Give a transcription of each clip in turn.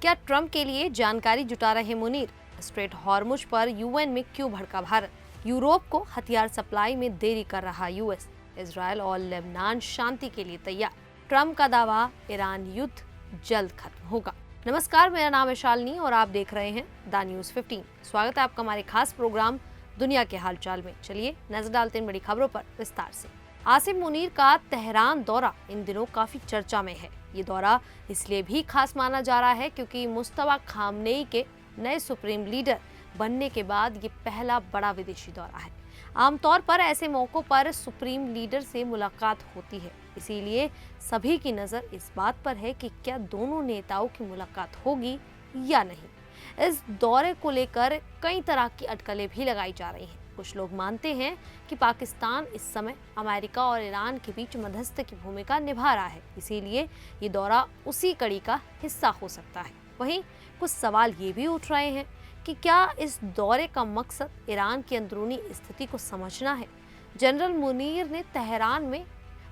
क्या ट्रंप के लिए जानकारी जुटा रहे मुनीर? स्ट्रेट हॉर्मुज पर यूएन में क्यों भड़का भारत? यूरोप को हथियार सप्लाई में देरी कर रहा यूएस। इजरायल और लेबनान शांति के लिए तैयार। ट्रंप का दावा, ईरान युद्ध जल्द खत्म होगा। नमस्कार, मेरा नाम है शालिनी और आप देख रहे हैं द न्यूज़ 15। स्वागत है आपका हमारे खास प्रोग्राम दुनिया के हालचाल में। चलिए नजर डालते हैं बड़ी खबरों पर विस्तार से। आसिम मुनीर का तेहरान दौरा इन दिनों काफी चर्चा में है। ये दौरा इसलिए भी खास माना जा रहा है क्योंकि मुस्तफा खामनेई के नए सुप्रीम लीडर बनने के बाद ये पहला बड़ा विदेशी दौरा है। आमतौर पर ऐसे मौकों पर सुप्रीम लीडर से मुलाकात होती है, इसीलिए सभी की नज़र इस बात पर है कि क्या दोनों नेताओं की मुलाकात होगी या नहीं। इस दौरे को लेकर कई तरह की अटकलें भी लगाई जा रही हैं। कुछ लोग मानते हैं कि पाकिस्तान इस समय अमेरिका और ईरान के बीच मध्यस्थ की भूमिका निभा रहा है, इसीलिए ये दौरा उसी कड़ी का हिस्सा हो सकता है। वहीं कुछ सवाल ये भी उठ रहे हैं कि क्या इस दौरे का मकसद ईरान की अंदरूनी स्थिति को समझना है। जनरल मुनीर ने तेहरान में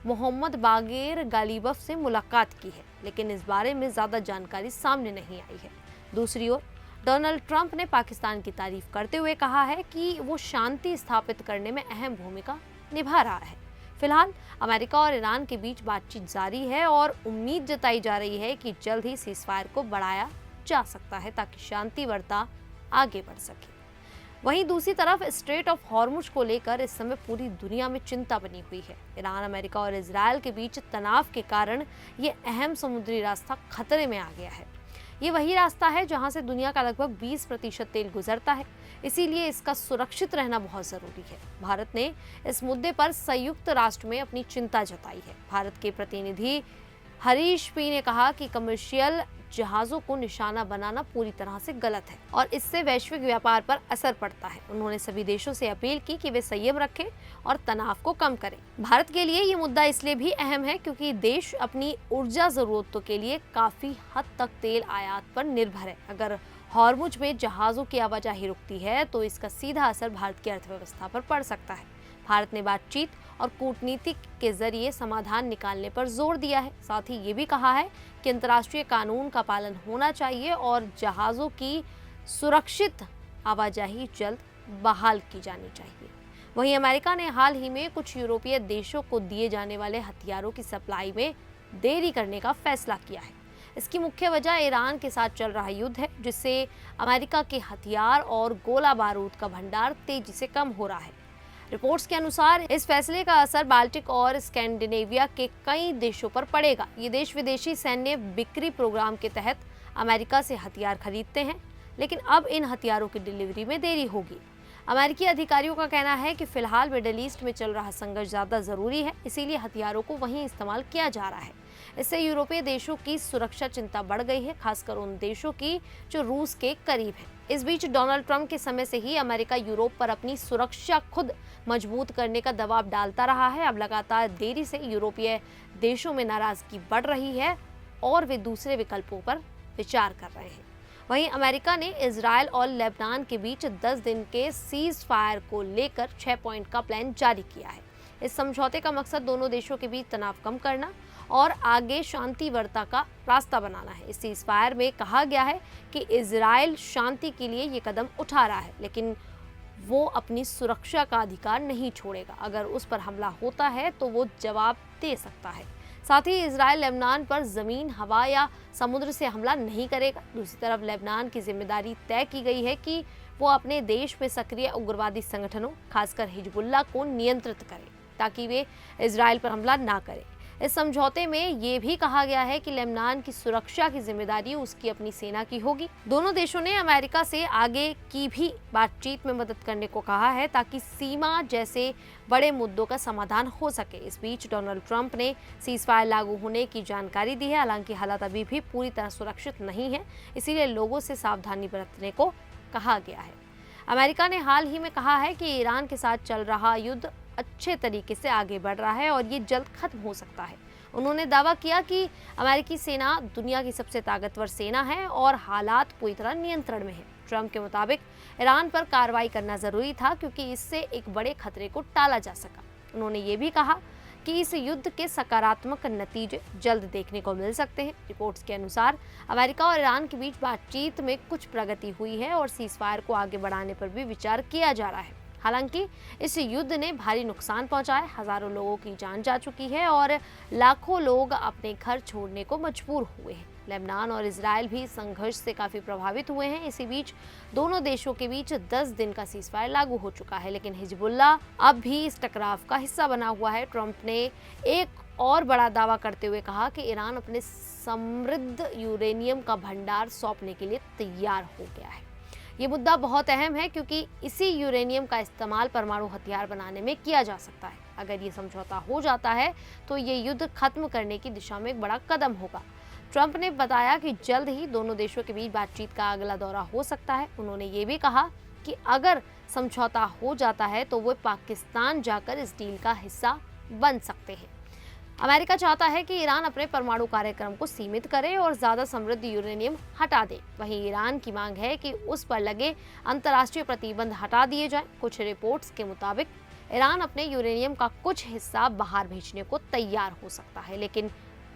मोहम्मद बागेर गालिबफ से मुलाकात की है, लेकिन इस बारे में ज़्यादा जानकारी सामने नहीं आई है। दूसरी ओर डोनाल्ड ट्रंप ने पाकिस्तान की तारीफ करते हुए कहा है कि वो शांति स्थापित करने में अहम भूमिका निभा रहा है। फिलहाल अमेरिका और ईरान के बीच बातचीत जारी है और उम्मीद जताई जा रही है कि जल्द ही सीज़फायर को बढ़ाया जा सकता है ताकि शांति वार्ता आगे बढ़ सके। वहीं दूसरी तरफ स्ट्रेट ऑफ हॉर्मुज को लेकर इस समय पूरी दुनिया में चिंता बनी हुई है। ईरान, अमेरिका और इजरायल के बीच तनाव के कारण ये अहम समुद्री रास्ता खतरे में आ गया है। ये वही रास्ता है जहां से दुनिया का लगभग 20% तेल गुजरता है, इसीलिए इसका सुरक्षित रहना बहुत जरूरी है। भारत ने इस मुद्दे पर संयुक्त राष्ट्र में अपनी चिंता जताई है। भारत के प्रतिनिधि हरीश पी ने कहा कि कमर्शियल जहाजों को निशाना बनाना पूरी तरह से गलत है और इससे वैश्विक व्यापार पर असर पड़ता है। उन्होंने सभी देशों से अपील की कि वे संयम रखें और तनाव को कम करें। भारत के लिए ये मुद्दा इसलिए भी अहम है क्योंकि देश अपनी ऊर्जा जरूरतों के लिए काफी हद तक तेल आयात पर निर्भर है। अगर हॉर्मुज में जहाजों की आवाजाही रुकती है तो इसका सीधा असर भारत की अर्थव्यवस्था पर पड़ सकता है। भारत ने बातचीत और कूटनीति के जरिए समाधान निकालने पर जोर दिया है। साथ ही ये भी कहा है कि अंतर्राष्ट्रीय कानून का पालन होना चाहिए और जहाज़ों की सुरक्षित आवाजाही जल्द बहाल की जानी चाहिए। वहीं अमेरिका ने हाल ही में कुछ यूरोपीय देशों को दिए जाने वाले हथियारों की सप्लाई में देरी करने का फैसला किया है। इसकी मुख्य वजह ईरान के साथ चल रहा युद्ध है, जिससे अमेरिका के हथियार और गोला बारूद का भंडार तेजी से कम हो रहा है। रिपोर्ट्स के अनुसार इस फैसले का असर बाल्टिक और स्कैंडिनेविया के कई देशों पर पड़ेगा। ये देश विदेशी सैन्य बिक्री प्रोग्राम के तहत अमेरिका से हथियार खरीदते हैं, लेकिन अब इन हथियारों की डिलीवरी में देरी होगी। अमेरिकी अधिकारियों का कहना है कि फिलहाल मिडिल ईस्ट में चल रहा संघर्ष ज़्यादा ज़रूरी है, इसीलिए हथियारों को वहीं इस्तेमाल किया जा रहा है। इससे यूरोपीय देशों की सुरक्षा चिंता बढ़ गई है, खासकर उन देशों की जो रूस के करीब हैं। इस बीच डोनाल्ड ट्रंप के समय से ही अमेरिका यूरोप पर अपनी सुरक्षा खुद मजबूत करने का दबाव डालता रहा है। अब लगातार देरी से यूरोपीय देशों में नाराजगी बढ़ रही है और वे दूसरे विकल्पों पर विचार कर रहे हैं। वहीं अमेरिका ने इजरायल और लेबनान के बीच 10 दिन के सीज फायर को लेकर 6 पॉइंट का प्लान जारी किया है। इस समझौते का मकसद दोनों देशों के बीच तनाव कम करना और आगे शांति वार्ता का रास्ता बनाना है। इस सीज फायर में कहा गया है कि इजरायल शांति के लिए ये कदम उठा रहा है, लेकिन वो अपनी सुरक्षा का अधिकार नहीं छोड़ेगा। अगर उस पर हमला होता है तो वो जवाब दे सकता है। साथ ही इजरायल लेबनान पर जमीन, हवा या समुद्र से हमला नहीं करेगा। दूसरी तरफ लेबनान की जिम्मेदारी तय की गई है कि वो अपने देश में सक्रिय उग्रवादी संगठनों, खासकर हिजबुल्लाह को नियंत्रित करे ताकि वे इजरायल पर हमला ना करें। इस समझौते में ये भी कहा गया है कि लेबनान की सुरक्षा की जिम्मेदारी उसकी अपनी सेना की होगी। दोनों देशों ने अमेरिका से आगे की भी बातचीत में मदद करने को कहा है ताकि सीमा जैसे बड़े मुद्दों का समाधान हो सके। इस बीच डोनाल्ड ट्रंप ने सीज़फायर लागू होने की जानकारी दी है। हालांकि हालात अभी भी पूरी तरह सुरक्षित नहीं है, इसीलिए लोगों से सावधानी बरतने को कहा गया है। अमेरिका ने हाल ही में कहा है कि ईरान के साथ चल रहा युद्ध अच्छे तरीके से आगे बढ़ रहा है और ये जल्द खत्म हो सकता है। उन्होंने दावा किया कि अमेरिकी सेना दुनिया की सबसे ताकतवर सेना है और हालात पूरी तरह नियंत्रण में है। ट्रंप के मुताबिक ईरान पर कार्रवाई करना जरूरी था क्योंकि इससे एक बड़े खतरे को टाला जा सका। उन्होंने ये भी कहा कि इस युद्ध के सकारात्मक नतीजे जल्द देखने को मिल सकते हैं। रिपोर्ट्स के अनुसार अमेरिका और ईरान के बीच बातचीत में कुछ प्रगति हुई है और सीजफायर को आगे बढ़ाने पर भी विचार किया जा रहा है। हालांकि इस युद्ध ने भारी नुकसान पहुंचाया, हजारों लोगों की जान जा चुकी है और लाखों लोग अपने घर छोड़ने को मजबूर हुए हैं। लेबनान और इजराइल भी संघर्ष से काफी प्रभावित हुए हैं। इसी बीच दोनों देशों के बीच 10 दिन का सीजफायर लागू हो चुका है, लेकिन हिजबुल्लाह अब भी इस टकराव का हिस्सा बना हुआ है। ट्रंप ने एक और बड़ा दावा करते हुए कहा कि ईरान अपने समृद्ध यूरेनियम का भंडार सौंपने के लिए तैयार हो गया है। ये मुद्दा बहुत अहम है क्योंकि इसी यूरेनियम का इस्तेमाल परमाणु हथियार बनाने में किया जा सकता है। अगर ये समझौता हो जाता है तो ये युद्ध खत्म करने की दिशा में एक बड़ा कदम होगा। ट्रंप ने बताया कि जल्द ही दोनों देशों के बीच बातचीत का अगला दौरा हो सकता है। उन्होंने ये भी कहा कि अगर समझौता हो जाता है तो वो पाकिस्तान जाकर इस डील का हिस्सा बन सकते हैं। अमेरिका चाहता है कि ईरान अपने परमाणु कार्यक्रम को सीमित करे और ज्यादा समृद्ध यूरेनियम हटा दे। वहीं ईरान की मांग है कि उस पर लगे अंतर्राष्ट्रीय प्रतिबंध हटा दिए जाएं। कुछ रिपोर्ट्स के मुताबिक ईरान अपने यूरेनियम का कुछ हिस्सा बाहर भेजने को तैयार हो सकता है, लेकिन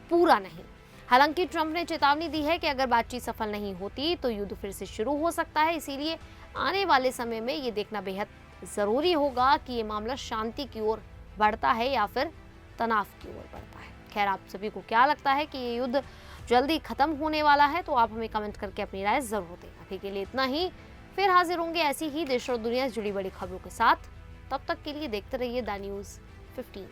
पूरा नहीं। हालांकि ट्रंप ने चेतावनी दी है कि अगर बातचीत सफल नहीं होती तो युद्ध फिर से शुरू हो सकता है। इसीलिए आने वाले समय में ये देखना बेहद जरूरी होगा कि ये मामला शांति की ओर बढ़ता है या फिर तनाव की ओर बढ़ता है। खैर, आप सभी को क्या लगता है कि ये युद्ध जल्दी खत्म होने वाला है? तो आप हमें कमेंट करके अपनी राय जरूर दें। अभी के लिए इतना ही, फिर हाजिर होंगे ऐसी ही देश और दुनिया से जुड़ी बड़ी खबरों के साथ। तब तक के लिए देखते रहिए द न्यूज़ 15।